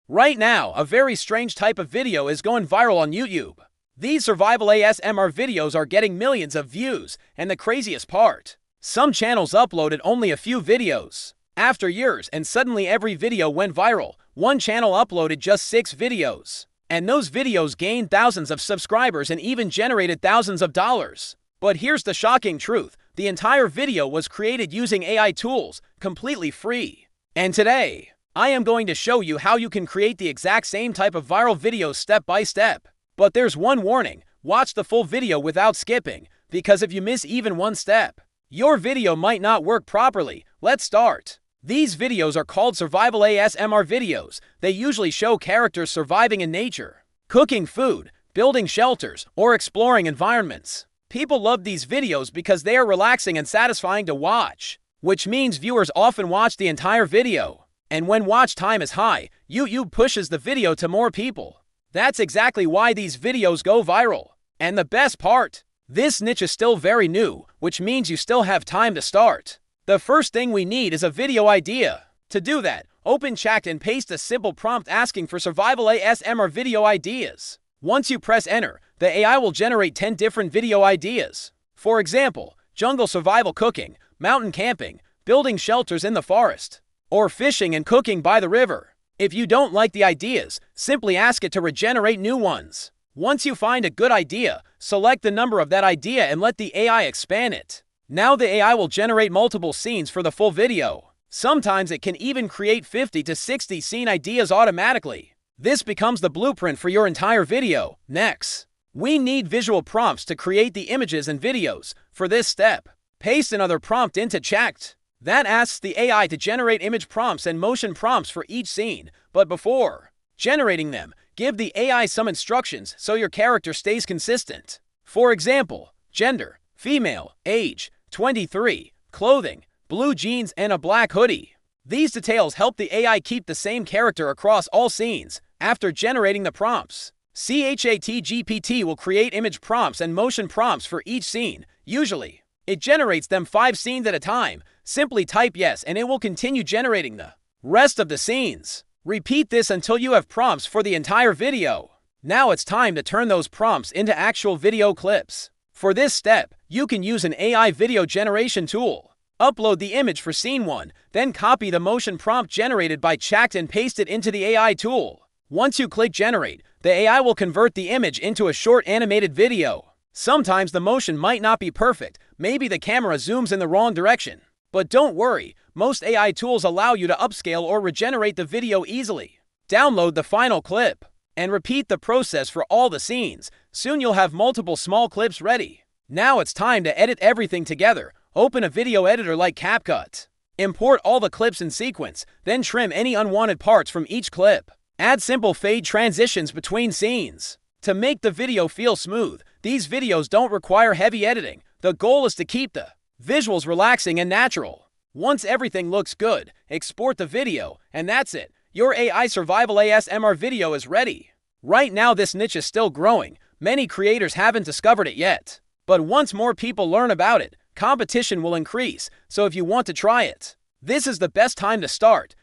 Right now, a very strange type of video is going viral on YouTube. These survival ASMR videos are getting millions of views, and the craziest part, some channels uploaded only a few videos. After years, and suddenly every video went viral. One channel uploaded just 6 videos, and those videos gained thousands of subscribers and even generated thousands of dollars. But here's the shocking truth. The entire video was created using AI tools, completely free. And today, I am going to show you how you can create the exact same type of viral videos step by step. But there's one warning: watch the full video without skipping, because if you miss even one step, your video might not work properly. Let's start. These videos are called survival ASMR videos. They usually show characters surviving in nature, cooking food, building shelters, or exploring environments. People love these videos because they are relaxing and satisfying to watch, which means viewers often watch the entire video. And when watch time is high, YouTube pushes the video to more people. That's exactly why these videos go viral. And the best part, this niche is still very new, which means you still have time to start. The first thing we need is a video idea. To do that, open chat and paste a simple prompt asking for survival ASMR video ideas. Once you press enter, the AI will generate 10 different video ideas. For example, jungle survival cooking, mountain camping, building shelters in the forest, or fishing and cooking by the river. If you don't like the ideas, simply ask it to regenerate new ones. Once you find a good idea, select the number of that idea and let the AI expand it. Now the AI will generate multiple scenes for the full video. Sometimes it can even create 50 to 60 scene ideas automatically. This becomes the blueprint for your entire video. Next, we need visual prompts to create the images and videos. For this step, paste another prompt into chat. That asks the AI to generate image prompts and motion prompts for each scene. But before generating them, give the AI some instructions so your character stays consistent. For example, gender, female, age, 23, clothing, blue jeans and a black hoodie. These details help the AI keep the same character across all scenes. After generating the prompts, ChatGPT will create image prompts and motion prompts for each scene. Usually, it generates them 5 scenes at a time. Simply type yes and it will continue generating the rest of the scenes. Repeat this until you have prompts for the entire video. Now it's time to turn those prompts into actual video clips. For this step, you can use an AI video generation tool. Upload the image for scene 1, then copy the motion prompt generated by chat and paste it into the AI tool. Once you click generate, the AI will convert the image into a short animated video. Sometimes the motion might not be perfect. Maybe the camera zooms in the wrong direction. But don't worry, most AI tools allow you to upscale or regenerate the video easily. Download the final clip and repeat the process for all the scenes. Soon you'll have multiple small clips ready. Now it's time to edit everything together. Open a video editor like CapCut. Import all the clips in sequence, then trim any unwanted parts from each clip. Add simple fade transitions between scenes to make the video feel smooth. These videos don't require heavy editing. The goal is to keep the visuals relaxing and natural. Once everything looks good, export the video, and that's it. Your AI survival ASMR video is ready. Right now this niche is still growing. Many creators haven't discovered it yet. But once more people learn about it, competition will increase. So if you want to try it, this is the best time to start.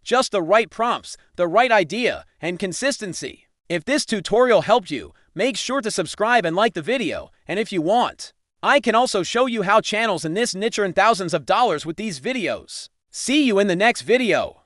Just the right prompts, the right idea, and consistency. If this tutorial helped you, make sure to subscribe and like the video. And if you want, I can also show you how channels in this niche earn thousands of dollars with these videos. See you in the next video.